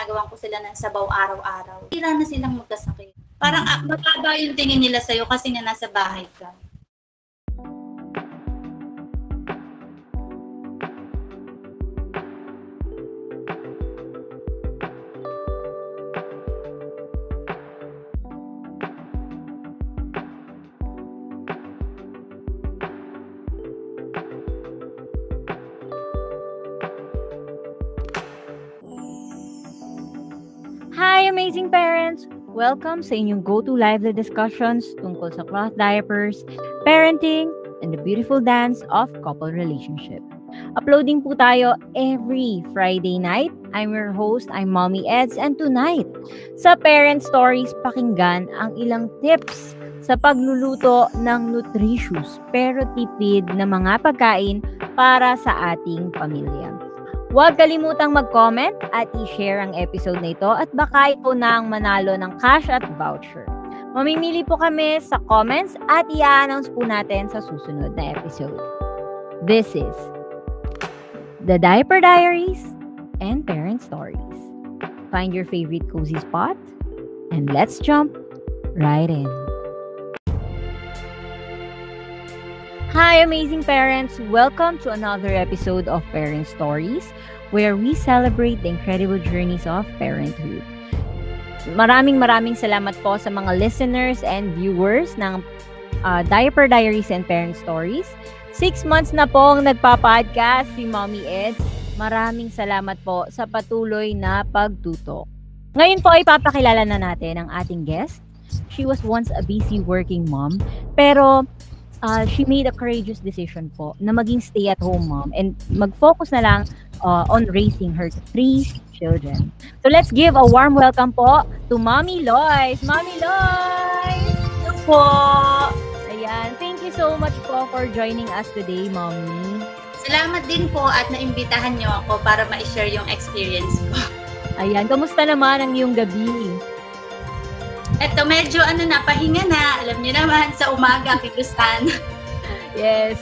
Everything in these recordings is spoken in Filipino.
ginagawan ko sila ng sabaw araw-araw. Tira na silang magkasakit. Parang mababa yung tingin nila sa'yo kasi nga nasa bahay ka. Hi, amazing parents! Welcome sa inyong go-to lively discussions tungkol sa cloth diapers, parenting, and the beautiful dance of couple relationship. Uploading po tayo every Friday night. I'm your host, I'm Mommy Eds, and tonight, sa Parent Stories, pakinggan ang ilang tips sa pagluluto ng nutritious pero tipid na mga pagkain para sa ating pamilya. Huwag kalimutang mag-comment at i-share ang episode na ito at baka ito na ang manalo ng cash at voucher. Mamimili po kami sa comments at i-announce po natin sa susunod na episode. This is The Diaper Diaries and Parent Stories. Find your favorite cozy spot and let's jump right in. Hi, amazing parents! Welcome to another episode of Parent Stories, where we celebrate the incredible journeys of parenthood. Maraming salamat po sa mga listeners and viewers ng Diaper Diaries and Parent Stories. 6 months na pong nagpa-podcast si Mommy Eds. Maraming salamat po sa patuloy na pagtutok. Ngayon po ay papakilala na natin ang ating guest. She was once a busy working mom, pero she made a courageous decision po na maging stay-at-home mom and mag-focus na lang on raising her 3 children. So let's give a warm welcome po to Mommy Lois. Mommy Lois! Hello po! Ayan, thank you so much po for joining us today, Mommy. Salamat din po at naimbitahan niyo ako para ma-share yung experience ko. Ayan, kamusta naman ang iyong gabi? Eto, medyo pahinga na. Alam niyo naman, sa umaga, kilusan. Yes.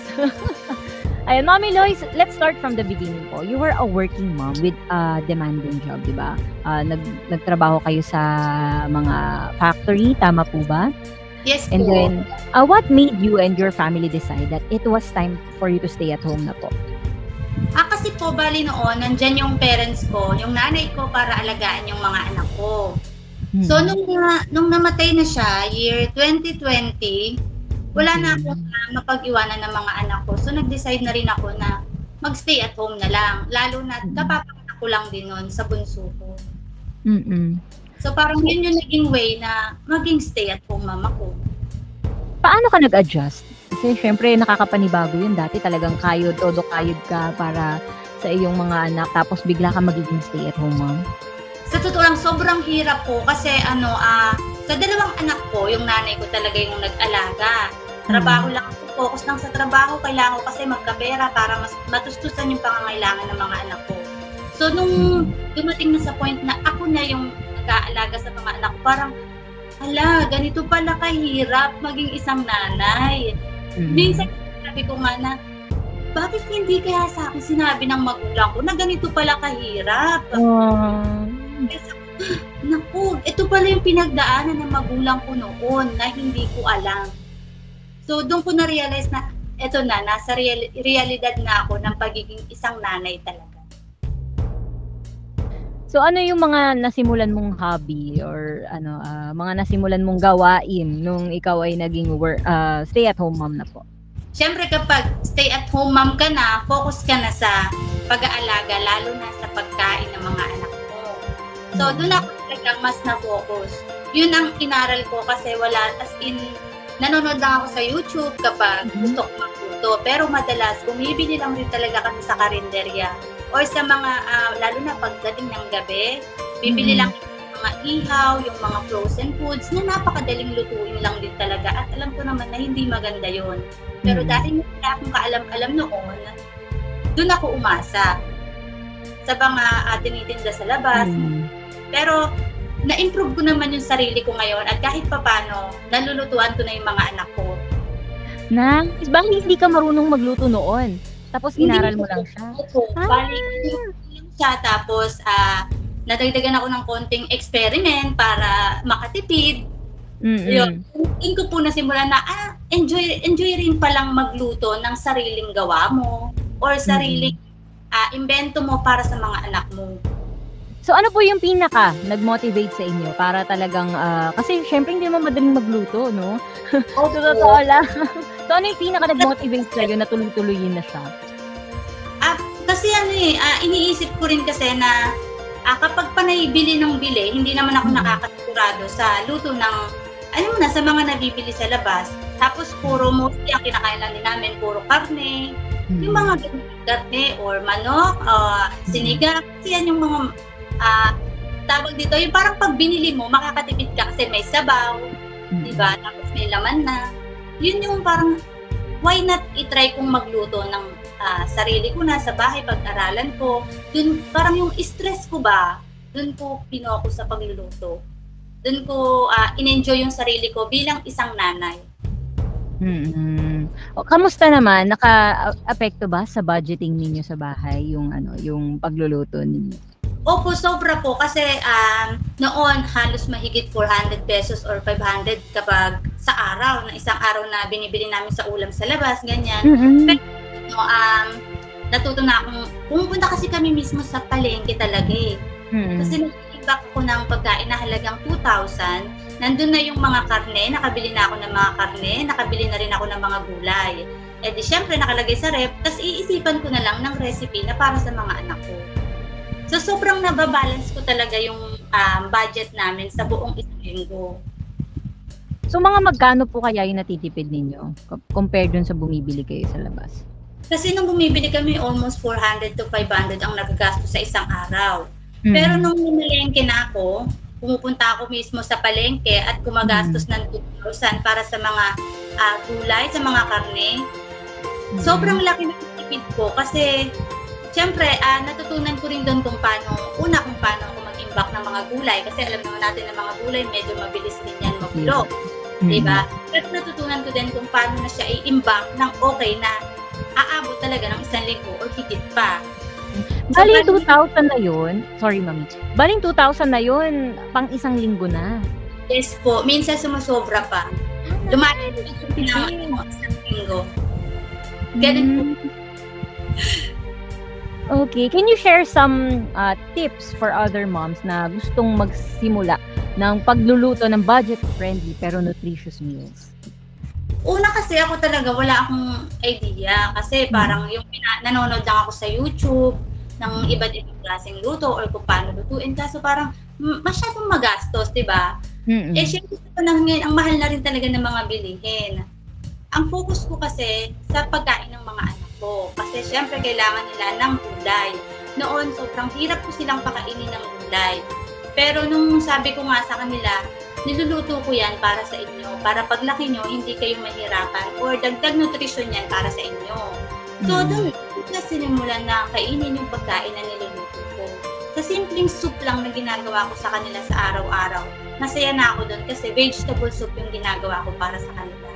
Ayan, Mommy Lois, let's start from the beginning po. You were a working mom with a demanding job, di ba? Nagtrabaho kayo sa mga factory, tama po ba? Yes And po. then, what made you and your family decide that it was time for you to stay at home na po? Kasi po, bali noon, nandyan yung parents ko, yung nanay ko para alagaan yung mga anak ko. So, nung namatay na siya, year 2020, wala na akong mapag-iwanan ng mga anak ko. So, nag-decide na rin ako na mag-stay at home na lang. Lalo na kapapanganak ko lang din nun sa bunso ko. So, parang yun yung naging way na maging stay at home mama ko. Paano ka nag-adjust? Kasi syempre, nakakapanibago yun. Dati talagang todo kayod ka para sa iyong mga anak. Tapos bigla ka magiging stay at home mom. Sa totoo lang, sobrang hirap po kasi sa dalawang anak ko, yung nanay ko talaga yung nag-alaga. Trabaho lang, focus lang sa trabaho, kailangan ko kasi magkapera para mas matustusan yung pangangailangan ng mga anak ko. So, nung dumating na sa point na ako na yung nag-aalaga sa mga anak ko, parang, ganito pala kahirap maging isang nanay. Minsan, sabi ko nga na, bakit hindi kaya sa akin sinabi ng magulang ko na ganito pala kahirap? Naku, ito pala yung pinagdaanan ng magulang ko noon na hindi ko alam. So, doon ko na-realize na eto na, nasa realidad na ako ng pagiging isang nanay talaga. So, ano yung mga nasimulan mong hobby or mga nasimulan mong gawain nung ikaw ay naging stay-at-home mom na po? Siyempre, kapag stay-at-home mom ka na, focus ka na sa pag-aalaga, lalo na sa pagkain ng mga anak mo. So, doon ako talagang mas na-focus. Yun ang inaral ko kasi nanonood lang ako sa YouTube kapag gusto ko magluto. Pero madalas, bumibili lang rin talaga kami sa karinderya. Or sa mga, lalo na pagdating ng gabi, bibili lang yung mga ihaw, yung mga frozen foods na napakadaling lutuin lang din talaga. At alam ko naman na hindi maganda yon. Pero dahil wala akong kaalam-alam noon, doon ako umasa sa mga tinitinda sa labas. Pero na-improve ko naman yung sarili ko ngayon at kahit papano, nalulutuan ko na yung mga anak ko. Bakit hindi ka marunong magluto noon? Tapos inaral mo lang siya? Balik lang siya, tapos nadagdagan ako ng konting experiment para makatipid. Yun, doon ko po nasimulan na, enjoy rin palang magluto ng sariling gawa mo or sariling invento mo para sa mga anak mo. So ano po yung pinaka nag-motivate sa inyo para talagang, kasi syempre hindi naman madaling magluto, no? So totoo lang. So ano yung pinaka nag-motivate sa'yo na tuloy-tuloyin na siya? Kasi iniisip ko rin kasi na kapag panay bili ng bili, hindi naman ako nakakasigurado sa luto ng, sa mga nabibili sa labas. Tapos puro mostly ang kinakain lang din namin, puro karne. Yung mga karne or manok, sinigang, kasi yan yung mga tawag dito, yung parang pag binili mo, makakatipid ka kasi may sabaw, diba? Tapos may laman na. Yun yung parang, why not i-try kong magluto ng sarili ko na sa bahay, pag-aralan ko. Dun, parang yung stress ko ba, dun ko pinoko sa pagluluto. Dun ko in-enjoy yung sarili ko bilang isang nanay. Kamusta naman? Naka-apekto ba sa budgeting ninyo sa bahay yung pagluluto ninyo? Opo, sobra po kasi noon halos mahigit 400 pesos or 500 kapag sa araw, na isang araw na binibili namin sa ulam sa labas, ganyan. Pero natuto na akong, pumupunta kasi kami mismo sa palengke talaga eh. Kasi nag-imbak ko ng pagkain na halagang 2,000, nandun na yung mga karne, nakabili na ako ng mga karne, nakabili na rin ako ng mga gulay. Eh di syempre nakalagay sa ref, tapos iisipan ko na lang ng recipe na para sa mga anak ko. So, sobrang nababalance ko talaga yung budget namin sa buong isang linggo. So, mga magkano po kaya yung natitipid ninyo compared dun sa bumibili kayo sa labas? Kasi nung bumibili kami, almost 400 to 500 ang nagagastos sa isang araw. Pero nung namalengke na ako, pumupunta ako mismo sa palengke at gumagastos ng 2,000 para sa mga gulay, sa mga karne. Sobrang laki ng tipid ko kasi siyempre, natutunan ko rin doon kung paano ako mag-imbak ng mga gulay. Kasi alam naman natin na mga gulay, medyo mabilis din yan mabulok. Diba? Pero natutunan ko din kung paano na siya i-imbak ng okay na aabot talaga ng isang linggo or higit pa. So, Baling 2,000 na yun, sorry mami, baling 2,000 na yun, pang isang linggo na. Yes po, minsan sumusobra pa. Lumalabas yung isang linggo. Ganun po. Okay, can you share some tips for other moms na gustong magsimula ng pagluluto ng budget-friendly pero nutritious meals? Una kasi ako talaga wala akong idea kasi parang yung nanonood lang ako sa YouTube ng iba't ibang klaseng luto or kung paano lutuin, kaso parang masyadong magastos, diba? Eh syempre sa panahon ngayon, ang mahal na rin talaga ng mga bilihin. Ang focus ko kasi sa pagkain ng mga anak ko. Kasi syempre kailangan nila ng gulay. Noon, sobrang hirap ko silang pakainin ng gulay. Pero nung sabi ko nga sa kanila, niluluto ko yan para sa inyo. Para paglaki nyo, hindi kayo mahirapan. Or dagdag nutrisyon yan para sa inyo. So, doon na sinimulan na kainin yung pagkain na niluluto ko. Sa simpleng soup lang na ginagawa ko sa kanila sa araw-araw, masaya na ako doon kasi vegetable soup yung ginagawa ko para sa kanila.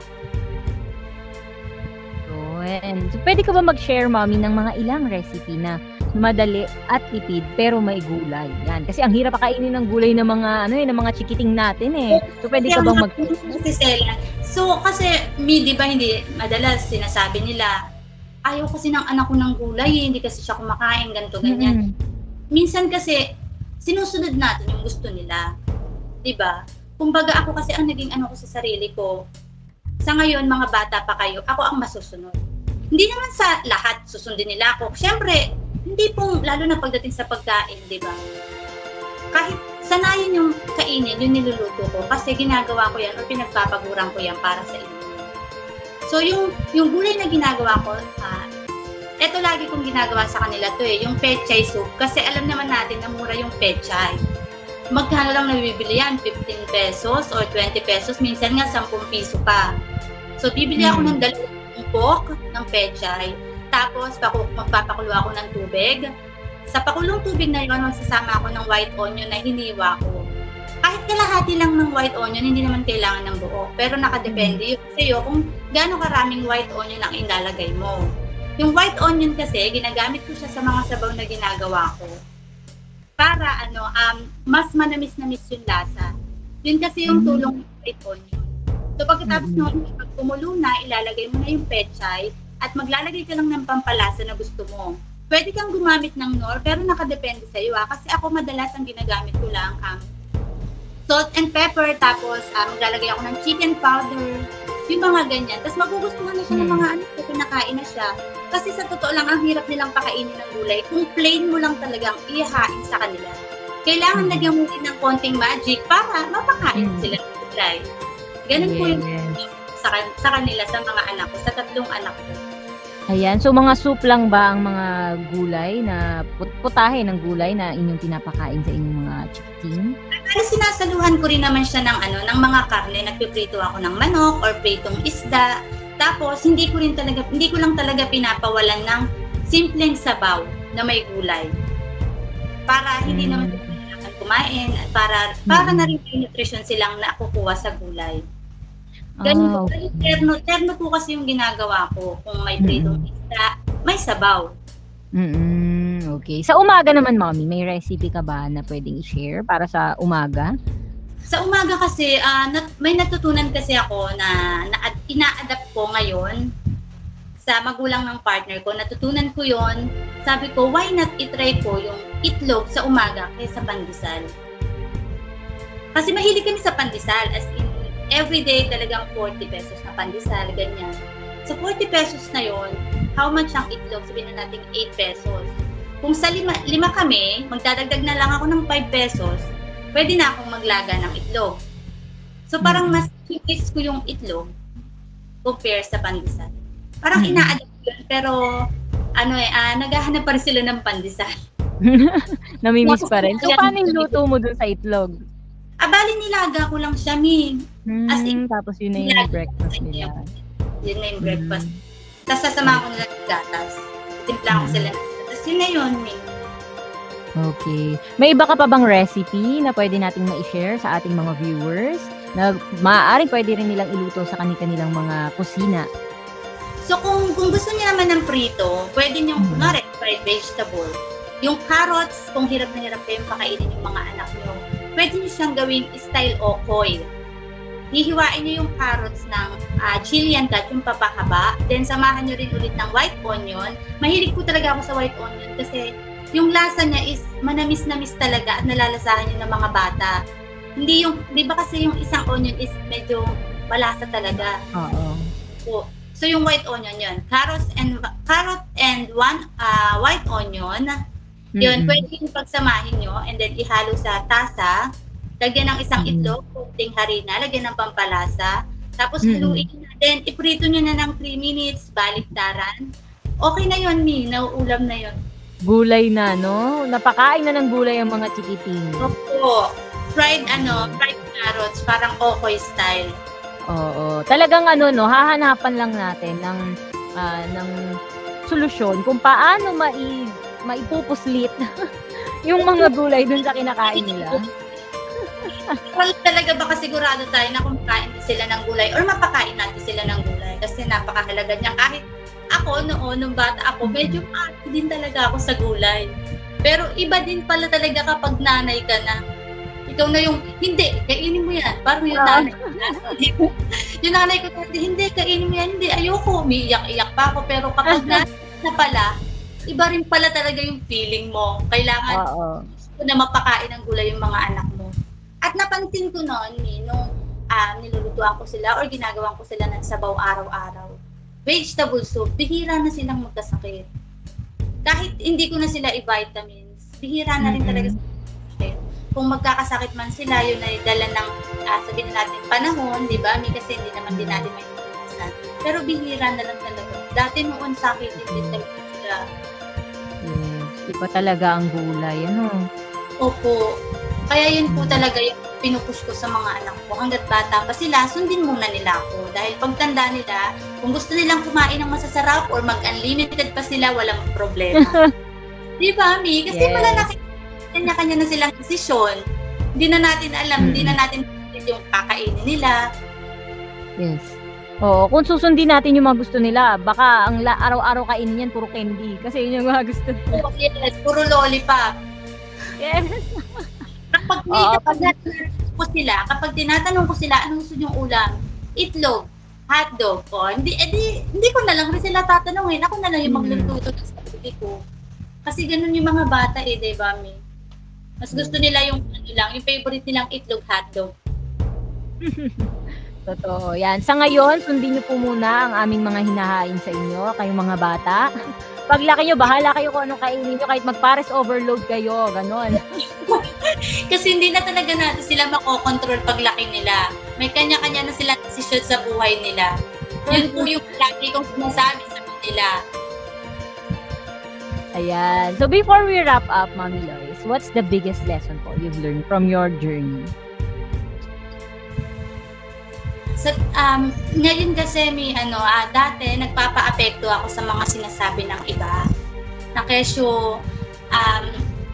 So, pwede ka ba mag-share, Mommy, ng mga ilang recipe na madali at tipid pero may gulay? Yan. Kasi ang hirap kainin ng gulay ng mga ng mga chikiting natin eh. So pwede ka bang So kasi di ba hindi madalas sinasabi nila, ayaw kasi ng anak ko ng gulay, hindi kasi siya kumakain ganito ganyan. Minsan kasi sinusunod natin yung gusto nila. 'Di ba? Kumbaga ako kasi ang naging ko sa sarili ko. Sa ngayon mga bata pa kayo, ako ang masusunod. Hindi naman sa lahat susundin nila ako. Siyempre, hindi pong, lalo na pagdating sa pagkain, di ba? Kahit sanayin yung kainin, yung niluluto ko, kasi ginagawa ko yan o pinagpapaguran ko yan para sa inyo. So, yung gulay na ginagawa ko, eto lagi kong ginagawa sa kanila to yung pechay soup. Kasi alam naman natin na mura yung pechay. Magkano lang nabibili yan? 15 pesos or 20 pesos. Minsan nga 10 piso pa. So, bibili ako ng 2 pork ng pechay. Tapos, magpapakulo ako ng tubig. Sa pakulong tubig na yun, magsasama ako ng white onion na hiniwa ko. Kahit kalahati lang ng white onion, hindi naman kailangan ng buo. Pero nakadepende yun sa'yo kung gaano karaming white onion ang ilalagay mo. Yung white onion kasi, ginagamit ko siya sa mga sabaw na ginagawa ko. para mas manamis-namis yung lasa. Yun kasi yung tulong ng white onion. So pagkatapos noon, pag kumulo na, ilalagay mo na yung pechay at maglalagay ka lang ng pampalasa na gusto mo. Pwede kang gumamit ng nor, pero nakadepende sa iyo. Kasi ako madalas ang ginagamit ko lang salt and pepper, tapos maglalagay ako ng chicken powder, yung mga ganyan. Tapos magugustuhan na siya ng mga anak ko, pinakain na siya. Kasi sa totoo lang, ang hirap nilang pakainin ng gulay kung plain mo lang talagang ihahain sa kanila. Kailangan lagyan mo din ng konting magic para mapakain sila ng gulay. Ganun po yung sa kanila, sa mga anak ko, sa 3 anak ko. Ayan. So, mga soup lang ba ang mga gulay na putahe ng gulay na inyong pinapakain sa inyong mga chikiting? Pero sinasaluhan ko rin naman siya ng mga karne. Nagpiprito ako ng manok or pritong isda. Tapos, hindi ko lang talaga pinapawalan ng simpleng sabaw na may gulay. Para hindi naman sila kumain at para na rin yung nutrition silang nakukuha sa gulay. Ganun po. Terno po kasi yung ginagawa ko. Kung may pritong isda, may sabaw. Okay. Sa umaga naman, Mommy, may recipe ka ba na pwedeng i-share para sa umaga? Sa umaga kasi, may natutunan kasi ako na ina-adapt ko ngayon sa magulang ng partner ko. Natutunan ko yon. Sabi ko, why not itry ko yung itlog sa umaga kaysa pandesal? Kasi mahilig kami sa pandesal. As in, everyday talagang 40 pesos na pandesal, ganyan. Sa 40 pesos na yon, how much ang itlog? Sabihin na natin 8 pesos. Kung sa 5 kami, magdadagdag na lang ako ng 5 pesos, pwede na akong maglaga ng itlog. So parang mas choose ko yung itlog compare sa pandesal. Parang ina-adapt yun, pero naghahanap pa rin sila ng pandesal. Namimiss pa rin. So paano yung luto mo dun sa itlog? Bali nilaga ko lang siya, Mi. As in, tapos yun na yung breakfast nila. Yun na yung breakfast. Tapos sasama ko nila ng gatas. Timpla ko sila ng gatas. Yun na yun, Mi. Okay. May iba ka pa bang recipe na pwede nating ma-share sa ating mga viewers? Na maaaring pwede rin nilang iluto sa kanilang mga kusina. So kung gusto niyo naman ng prito, pwede niyo kunwari fried vegetable. Yung carrots, kung hirap na hirap kayong pakainin yung mga anak niyo, pwede niyo siyang gawing style okoy. Hihiwain niyo yung carrots ng Chilean cut, yung papahaba. Then samahan niyo rin ulit ng white onion. Mahilig po talaga ako sa white onion kasi yung lasa niya is manamis-namis talaga at nalalasahan niyo ng mga bata. Hindi yung, di ba kasi yung isang onion is medyo malasa talaga. Oo. So yung white onion yun. Carrot and one white onion. Yun, pwede yung pagsamahin nyo and then ihalo sa tasa. Lagyan ng isang itlog, kunting harina, lagyan ng pampalasa. Tapos haluin na. Then iprito nyo na ng 3 minutes, baliktaran. Okay na yun, Mi. Nauulam na yun. Gulay na, no? Napakain na ng gulay ang mga chikiting. Opo. Fried carrots, parang okoy style. Oo. Talagang hahanapan lang natin ng solusyon kung paano maipupuslit yung mga gulay dun sa kinakain nila. Talaga baka sigurado tayo na kumakain sila ng gulay or mapakain natin sila ng gulay kasi napakahalaga niya. Kahit ako nung bata ako, medyo maaari din talaga ako sa gulay. Pero iba din pala talaga kapag nanay ka na. Ikaw na yung, hindi, kainin mo yan. Parang yung nanay ko. Yung nanay ko, hindi, kainin mo yan. Hindi, ayoko. Umiiyak-iyak pa ako. Pero kapag nanay na pala, iba rin pala talaga yung feeling mo. Kailangan gusto na mapakain ng gulay yung mga anak mo. At napansin ko noon, nung nilulutuan ko sila or ginagawan ko sila ng sabaw araw-araw. Vegetable soup, bihira na silang magkasakit. Kahit hindi ko na sila i-vitamins, bihira na rin talaga sila magkasakit. Kung magkakasakit man sila, yun ay dala ng, sabihin natin, panahon, di ba? Kasi hindi naman din natin may iwasan. Pero bihira na lang talaga. Dati noon sakit din talaga sila. Yes, iba talaga ang gulay, Opo. Kaya yun po talaga yung pinupush ko sa mga anak ko. Hanggat bata pa sila, sundin muna nila ako. Dahil pagtanda nila, kung gusto nilang kumain ng masasarap or mag-unlimited pa sila, walang problema. Di ba, Mi? Kasi malalaki kanya-kanya na silang desisyon. Hindi na natin alam, hindi na natin yung kakainin nila. Yes. Oo, kung susundin natin yung mga gusto nila, baka ang araw-araw kainin yan, puro candy. Kasi yun yung mga gusto nila. Oh, yes, puro lollipop. Yes. Kapag tinatanong ko sila, anong gusto niyong ulam? Itlog, hotdog, o hindi ko na lang rin sila tatanungin. Ako na lang yung magluluto ng sarili ko. Kasi ganun yung mga bata di ba, Mi? Mas gusto nila yung yung favorite nilang itlog, hotdog. Totoo. Yan. Sa ngayon, sundin niyo po muna ang aming mga hinahain sa inyo, kayong mga bata. Paglaki nyo, bahala kayo kung anong kainin nyo, kahit magpares overload kayo, ganon. Kasi hindi na talaga natin sila makokontrol paglaki nila. May kanya-kanya na sila desisyon sa buhay nila. Yun po yung lagi kong sinasabi sa kanila. Ayan. So before we wrap up, Mami Lois, what's the biggest lesson po you've learned from your journey? So, ngayon kasi dati nagpapa-apekto ako sa mga sinasabi ng iba. Na kesyo,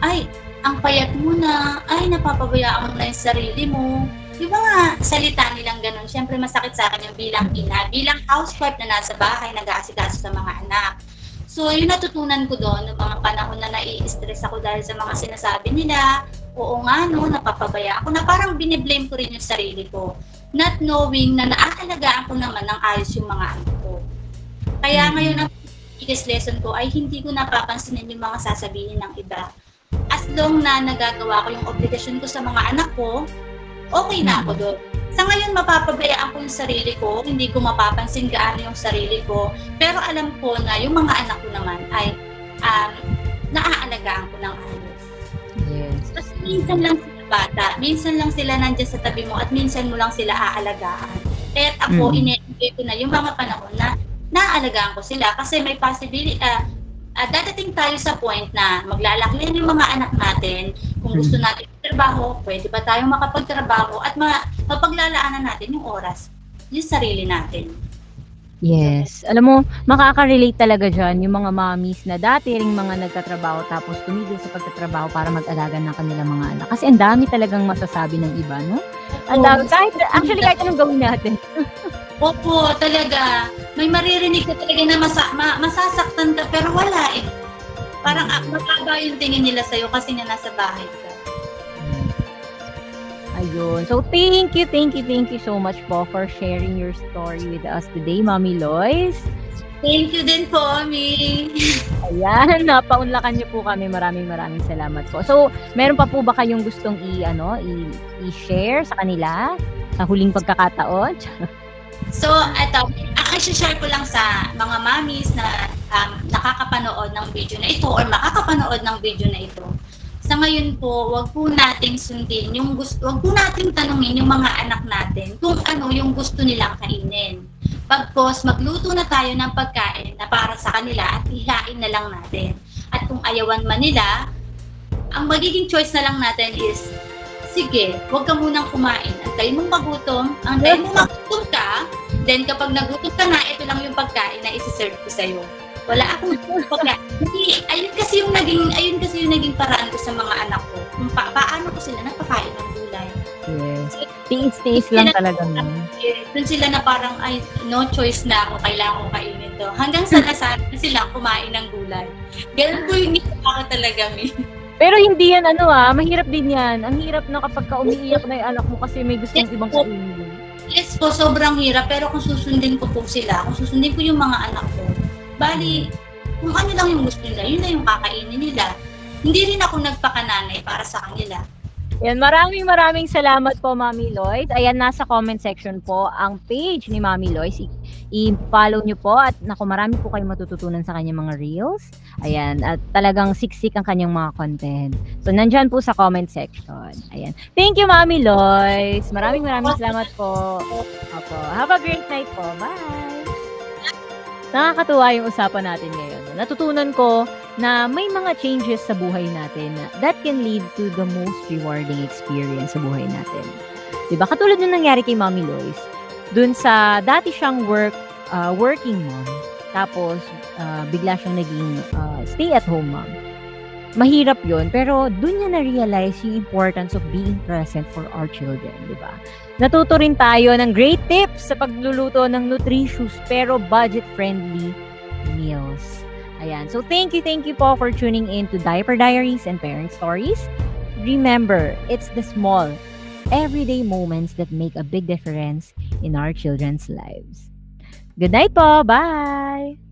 ay, ang payat mo na, ay, napapabayaan mo na yung sarili mo. Yung mga salita nilang ganun, syempre masakit sa akin yung bilang ina, bilang housewife na nasa bahay, nag-aasikaso sa mga anak. So, yung natutunan ko doon, ng mga panahon na nai-stress ako dahil sa mga sinasabi nila, oo nga, napapabaya ako, na parang biniblame ko rin yung sarili ko. Not knowing na naaalagaan ko naman ng ayos yung mga anak ko. Kaya ngayon ang biggest lesson ko ay hindi ko napapansinin yung mga sasabihin ng iba. As long na nagagawa ko yung obligasyon ko sa mga anak ko, okay na ako doon. Sa ngayon, mapapabayaan ko yung sarili ko, hindi ko mapapansin gaano yung sarili ko, pero alam ko na yung mga anak ko naman ay naaalagaan ko ng ayos. Yes. Tapos minsan lang bata, minsan lang sila nandiyan sa tabi mo at minsan mo lang sila aalagaan. Kaya ako, ine-enjoy ko na yung mga panahon na naaalagaan ko sila kasi may possibility, dadating tayo sa point na maglalaki yung mga anak natin. Kung gusto natin magtrabaho, pwede ba tayong makapagtrabaho at mapaglalaanan natin yung oras, yung sarili natin. Yes. Alam mo, makaka-relate talaga dyan yung mga mommies na dati ring mga nagtatrabaho tapos tumigil sa pagtatrabaho para mag-alaga ng kanilang mga anak. Kasi ang dami talagang masasabi ng iba, no? Ang dami, kahit anong gawin natin. Opo, talaga. May maririnig ka talaga na masasaktan ka pero wala eh. Parang mataba yung tingin nila sa'yo kasi nga nasa bahay ka. Ayun. So, thank you so much po for sharing your story with us today, Mami Lois. Thank you din po, Ami. Ayan, napaunlakan niyo po kami. Maraming salamat po. So, meron pa po ba kayong gustong i-share sa kanila sa huling pagkakataon? So, ito, i-share ko lang sa mga mommies na nakakapanood ng video na ito or makakapanood ng video na ito. Sa ngayon po, wag po nating sundin yung wag po nating tanungin yung mga anak natin kung ano yung gusto nilang kainin. Pagkos magluto na tayo ng pagkain na para sa kanila at ihain na lang natin. At kung ayawan man nila, ang magiging choice na lang natin is, sige, wag ka munang kumain. Antayin mong magutom, antayin mong magutom ka, then kapag nagutom ka na, ito lang yung pagkain na isi-serve ko sa'yo. Wala akong pagkain. Ayun kasi yung naging paraan ko sa mga anak ko. Kung paano ko sila napakain ng gulay. Yes. Tiis lang talaga. Doon sila na parang, ay, no choice na ako, kailangan ko kainin to. Hanggang sa nasabi na silang kumain ng gulay. Ganun po yung ako talaga, Mi. Pero hindi yan, mahirap din yan. Ang hirap na kapag umiiyak na yung anak mo kasi may gustong ibang kainin. Yes po, sobrang hirap. Pero kung susundin ko po sila, kung susundin ko yung mga anak ko, bali, kung ano lang yung gusto nila, yun na yung kakainin nila. Hindi rin ako nagpakananay para sa kanila. Yan, maraming salamat po, Mami Lois. Ayan, nasa comment section po ang page ni Mami Lois. I-follow nyo po at marami po kayong matututunan sa kanyang mga reels. Ayan, at talagang siksik ang kanyang mga content. So, nandyan po sa comment section. Ayan. Thank you, Mami Lois. Maraming salamat po. Opo. Have a great night po. Bye! Nakakatuwa yung usapan natin ngayon. Natutunan ko na may mga changes sa buhay natin that can lead to the most rewarding experience sa buhay natin. Diba? Katulad nung nangyari kay Mami Lois, dun sa dati siyang working mom, tapos bigla siyang naging stay-at-home mom. Mahirap yon, pero dun niya na-realize yung importance of being present for our children, di ba? Natuto rin tayo ng great tips sa pagluluto ng nutritious pero budget-friendly meals. Ayan. So, thank you po for tuning in to Diaper Diaries and Parent Stories. remember, it's the small, everyday moments that make a big difference in our children's lives. Good night po. Bye!